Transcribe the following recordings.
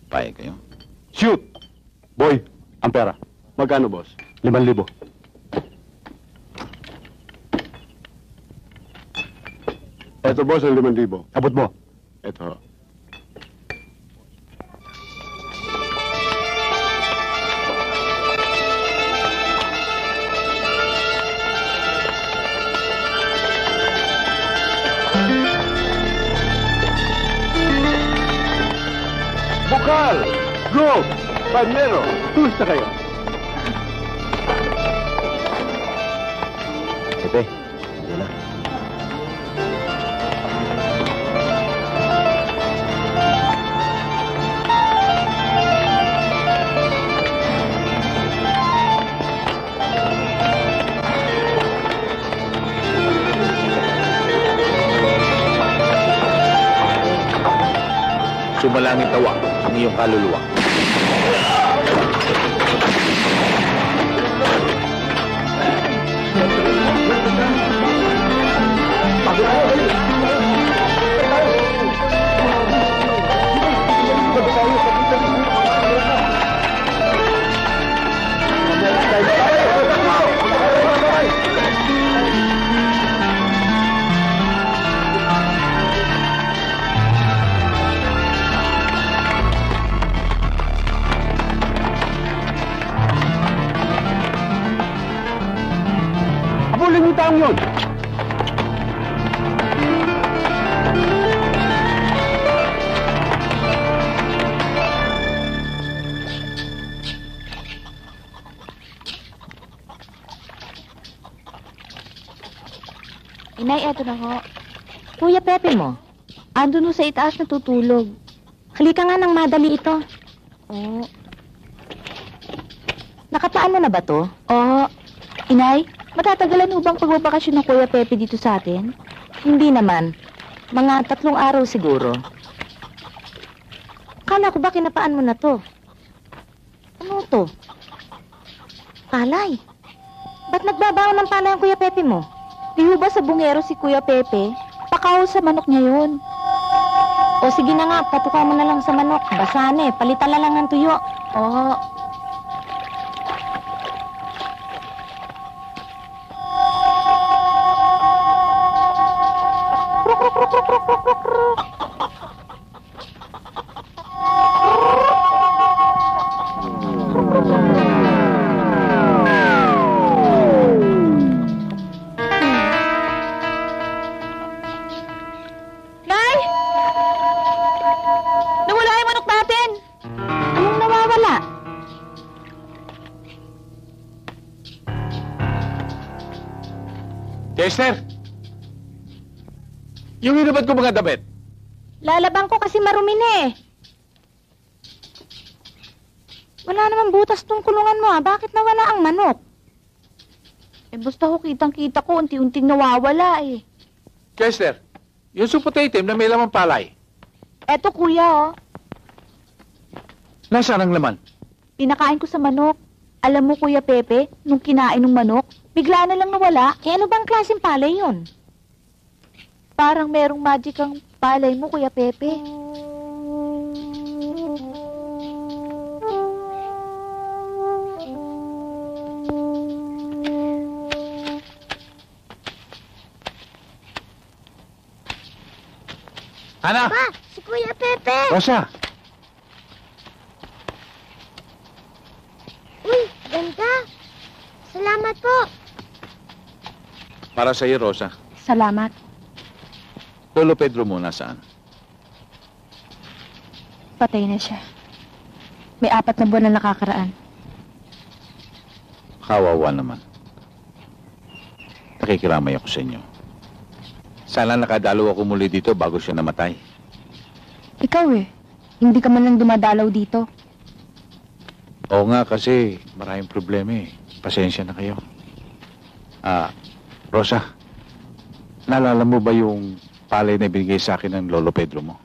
Payag kayo? Shoot! Boy, ang pera. Magkano, boss? 5,000. Eto, boss, ang 5,000. Abot mo. Eto. Bukal! Go! Panyero! Kumusta kayo? Pepe, na. Sumalangit tawa ang iyong kaluluwa. Abulin mo taong yun! Inay, eto na ho. Kuya Pepe mo, andun ho sa itaas natutulog. Halika nga nang madali ito. Oo. Nakapaano na ba to? Oo. Inay, matatagalan ho bang pagbabakasyon ng Kuya Pepe dito sa atin? Hindi naman. Mga 3 araw siguro. Kala ko ba kinapaan mo na to? Ano to? Palay. Ba't nagbabaon ng palay ang Kuya Pepe mo? Di ho ba sa bungero si Kuya Pepe? Pakaw sa manok niya yun. O sige na nga, patuka mo na lang sa manok. Basane, palitan na lang ng tuyo. Oo. Esther! Yung inabad ko mga damit. Lalabang ko kasi marumi na eh. Wala naman butas tong kulungan mo, ha? Bakit nawala ang manok? Eh, basta ko kitang-kita ko, unti-unting nawawala eh. Esther, yung supot itim na may lamang palay. Eto kuya, oh. Nasaan ang laman? Pinakain ko sa manok. Alam mo, Kuya Pepe, nung kinain ng manok, bigla na lang nawala. Eh, ano bang klaseng palay yun? Parang merong magic ang palay mo, Kuya Pepe. Ana! Pa, si Kuya Pepe! Rosa! Uy, ganda! Salamat po! Para sa iyo, Rosa. Salamat. Lolo Pedro mo nasaan? Patay na siya. May 4 na buwan na nakakaraan. Kawawa naman. Nakikiramay ako sa inyo. Sana nakadalaw ako muli dito bago siya namatay. Ikaw eh. Hindi ka man lang dumadalaw dito. Oo nga kasi maraming problema eh. Pasensya na kayo. Rosa, naalala mo ba yung palay na binigay sa akin ng Lolo Pedro mo?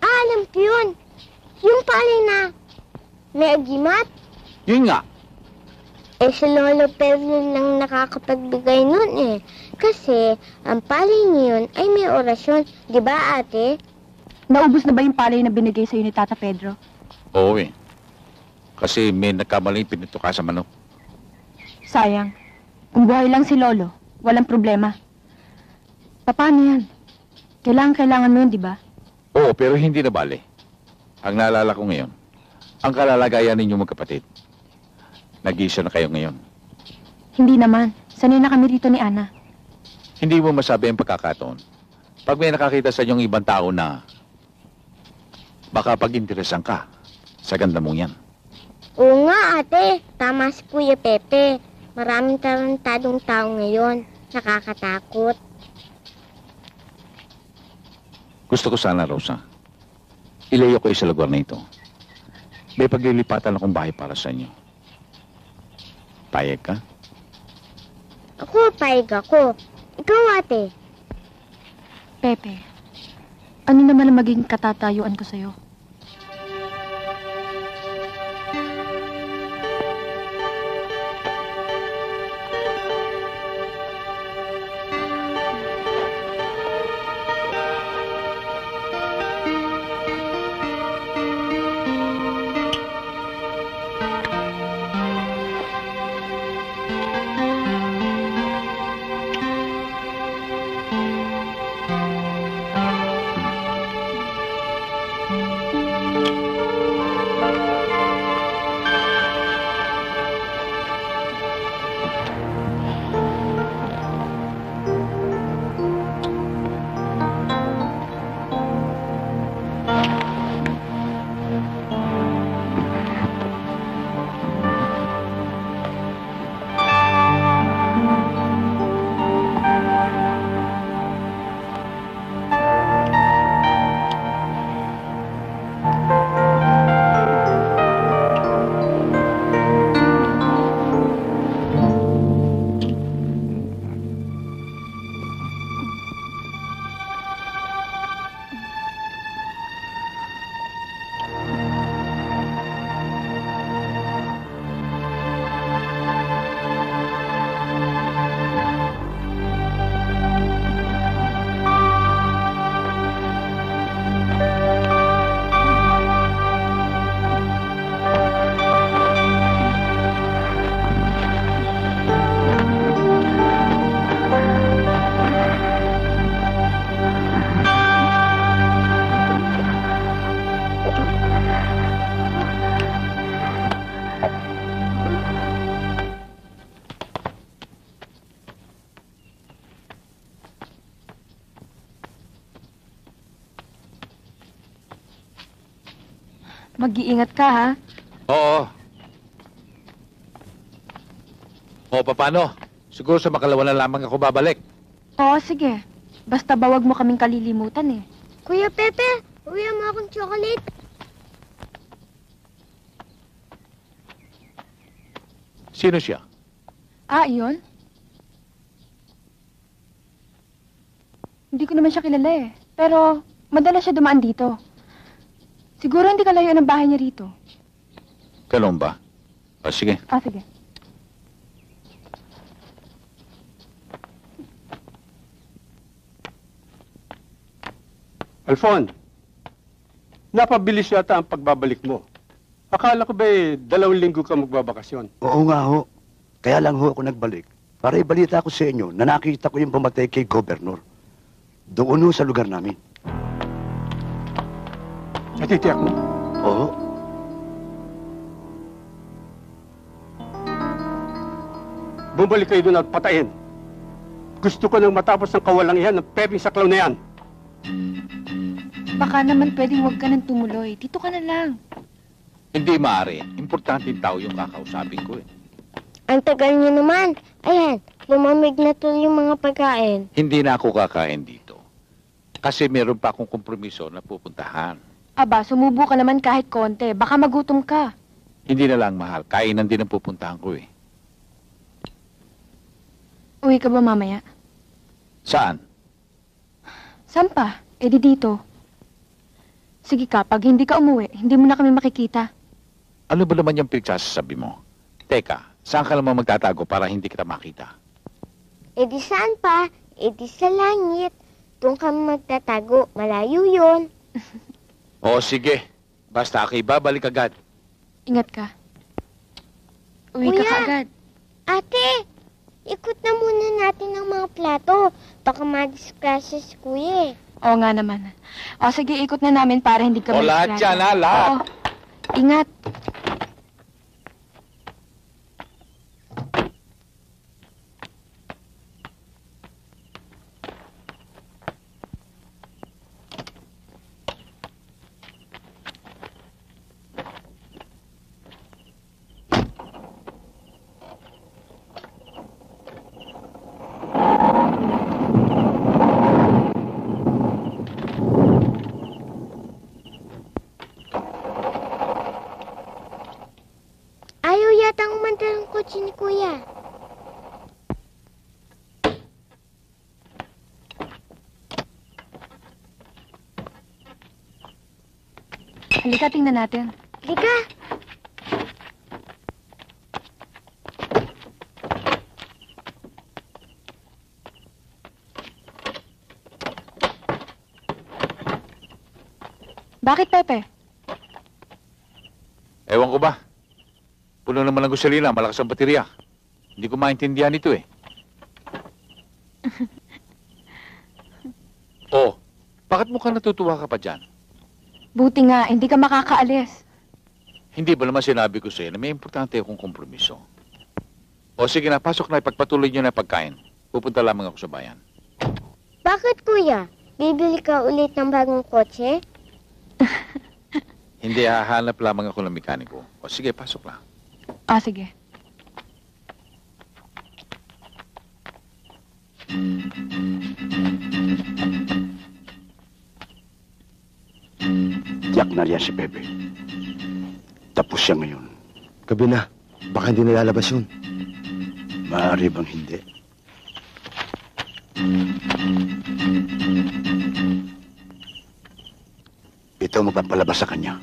Alam ko yun. Yung palay na may agimat. Yun nga. Eh, si Lolo Pedro lang nakakapagbigay nun eh. Kasi, ang palay niyon ay may orasyon. Di ba, ate? Naubos na ba yung palay na binigay sa'yo ni Tata Pedro? Oo eh. Kasi may nagkamaling pinituka sa manok. Sayang. Kung buhay lang si Lolo, walang problema. Paano yan? Kailangan mo yun, di ba? Oo, pero hindi na bale. Ang naalala ko ngayon, ang kalalagayan ninyo magkapatid. Nag-iisa na kayo ngayon. Hindi naman. Sanay na kami rito ni Ana. Hindi mo masabi ang pagkakataon. Pag may nakakita sa inyong ibang tao na baka pag-interesan ka sa ganda mong yan. Oo nga, ate. Tama si Kuya Pepe. Maraming tarantadong tao ngayon. Nakakatakot. Gusto ko sana, Rosa, ilayo ko sa lugar na ito. May paglilipatan akong bahay para sa inyo. Payag ka? Ako, paig ako. Ikaw, ate. Pepe, ano naman ang magiging katatayuan ko sa'yo? Mag-iingat ka, ha? Oo. O, paano? Siguro sa makalawa na lamang ako babalik. Oo, sige. Basta bawag mo kaming kalilimutan, eh. Kuya Pepe, uwi mo akong chocolate. Sino siya? Ah, iyon? Hindi ko naman siya kilala, eh. Pero, madalas siya dumaan dito. Siguro hindi kalayo ng bahay niya rito. Ganun ba? O, sige. Ah, sige. Alfon, napabilis yata ang pagbabalik mo. Akala ko ba 2 linggo ka magbabakasyon? Oo nga ho. Kaya lang ho ako nagbalik. Para ibalita ko sa inyo na nakita ko yung pumatay kay Gobernur. Doon ho sa lugar namin. Natitiyak mo? Oo. Bumalik kayo doon at patayin. Gusto ko nang matapos ng kawalang iyan ng peping saklaw na yan. Baka naman pwedeng huwag ka nang tumuloy. Dito ka na lang. Hindi maaari. Importante tao yung kakausapin ko eh. Ang tagal niyo naman. Ayan, lumamig na tuloy yung mga pagkain. Hindi na ako kakain dito. Kasi meron pa akong kompromiso na pupuntahan. Aba, sumubo ka naman kahit konti. Baka magutom ka. Hindi na lang mahal. Kainan din ang pupuntahan ko eh. Uwi ka ba mamaya? Saan? Saan pa? E di dito. Sige ka, pag hindi ka umuwi, hindi mo na kami makikita. Ano ba naman yung pinagsasabi mo? Teka, saan ka naman magtatago para hindi kita makita? E di saan pa? E di sa langit. Doon kami magtatago. Malayo yun. O sige, basta ako ibabalik agad. Ingat ka. Uwi ka Kuya! kaagad. Ate, ikot na muna natin ang mga plato. Baka madisgrasya si kuya eh. Oo nga naman. O sige, ikot na namin para hindi ka O lahat yan, ha? Lahat. Oo. Ingat. Ayaw yatang umandar ang kotse ni kuya. Halika, tingnan natin. Liga. Bakit, Pepe? Ewan ko ba? Puno naman ng gasolina, malakas ang baterya. Hindi ko maintindihan ito eh. Oh, bakit mo ka natutuwa ka pa dyan? Buti nga, hindi ka makakaalis. Hindi ba naman sinabi ko sa'yo na may importante akong kompromiso? O sige na, pasok na, ipagpatuloy niyo na yung pagkain. Pupunta lamang ako sa bayan. Bakit kuya? Bibili ka ulit ng bagong kotse? Hindi, hahanap lamang ako ng mekaniko. O sige, pasok na. O, sige. Tiyak na riyan si Pepe. Tapos siya ngayon. Gabi na. Baka hindi nalalabas yun. Maaari bang hindi? Ito ang magpapalabas sa kanya.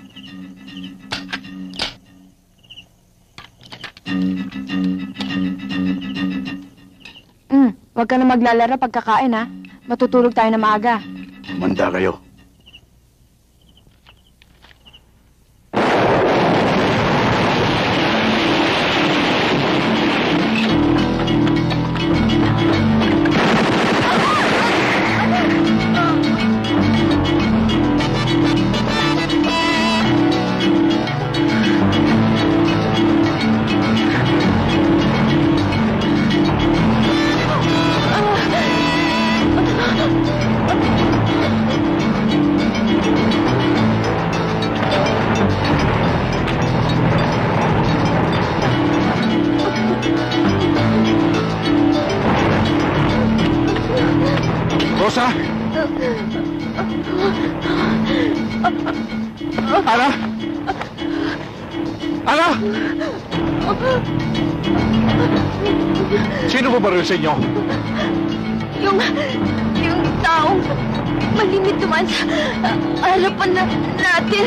Huwag ka na maglalaro pagkakain, ha? Matutulog tayo na maaga. Manda kayo. Rosa! Ana! Ana! Sino ba baril sa inyo? Yung taong malimit naman sa harapan natin.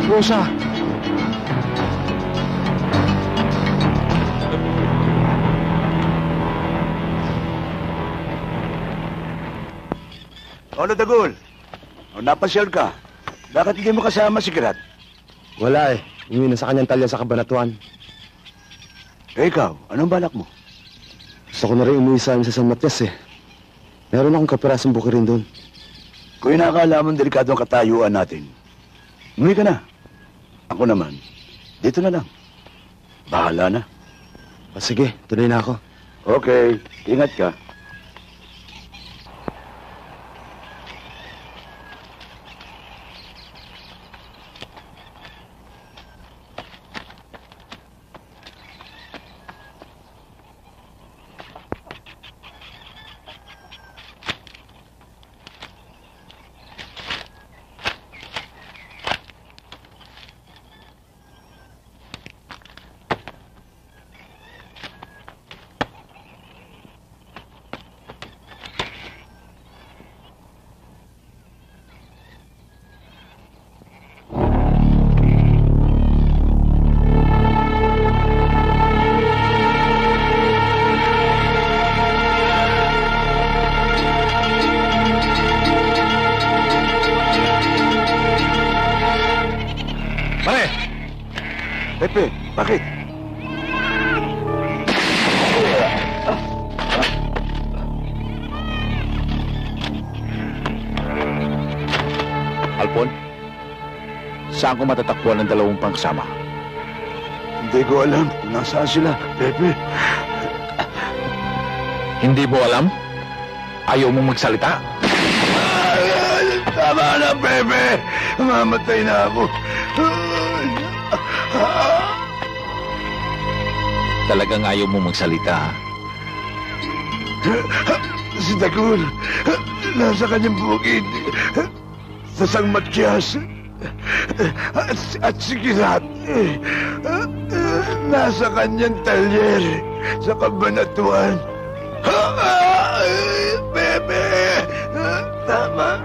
Rosa! Ano, Dagol? O, napasyal ka. Bakit hindi mo kasama si Grat? Wala eh. Umuwi na sa kanyang talya sa Kabanatuan. Eh, ikaw, anong balak mo? Gusto ko na rin umuwi sa amin sa San Matias eh. Meron akong kapirasong buki rin doon. Kung inakala mong delikado ang katayuan natin, umuwi ka na. Ako naman, dito na lang. Bahala na. O sige, tuloy na ako. Okay, ingat ka. Pepe, bakit? Alpon, saan ko matatakbuhan ng dalawang pangsama? Hindi ko alam kung nasaan sila, Pepe. Hindi mo alam? Ayaw mong magsalita? Tama na, Pepe! Mamatay na ako. Talagang ayaw mong magsalita, ha? Si Dagul, nasa kanyang bukid. Sa San Matias. At si Kirat, nasa kanyang talyer sa Kabanatuan. Bebe! Tama.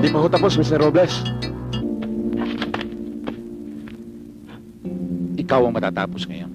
Hindi pa ho tapos, Mr. Robles. Ikaw ang matatapos ngayon.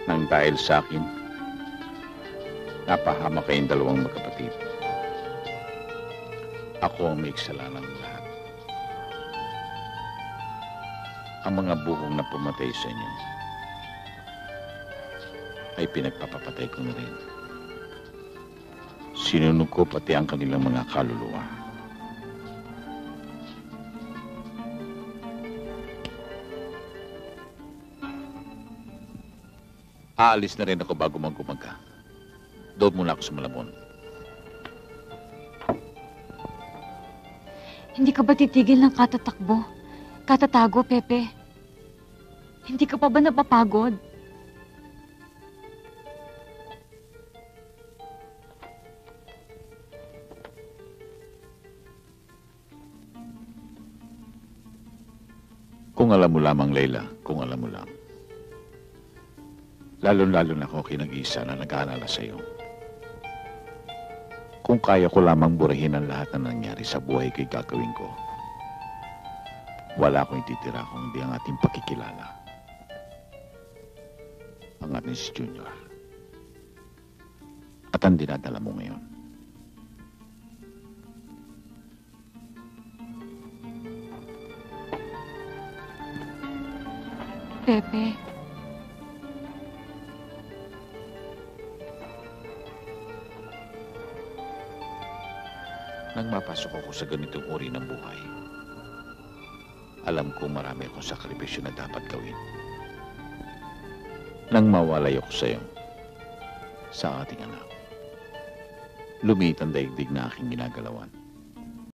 Nang dahil sa akin, napahama kayong dalawang magkapatid. Ako ang may kasalanan ng lahat. Ang mga buhong na pumatay sa inyo ay pinagpapapatay ko na rin. Sinunog ko pati ang kanilang mga kaluluwa. Aalis na rin ako bago mag-umaga. Doon muna ako sa Malabon. Hindi ka ba titigil ng katatakbo? Katatago, Pepe? Hindi ka pa ba napapagod? Kung alam mo lamang, Leila, kung alam mo lang. Lalo-lalo na ako kinag-isa na nag-aalala sa'yo. Kung kaya ko lamang burahin ang lahat na nangyari sa buhay ko'y gagawin ko. Wala akong ititira kung hindi ang ating pakikilala. Ang ating si Junior. At ang dinadala mo ngayon. Pepe. Nang mapasok ako sa ganitong uri ng buhay, alam ko marami akong sakripisyo na dapat gawin. Nang mawalay ako sa iyo, sa ating anak, lumiit ang daigdig na aking ginagalawan.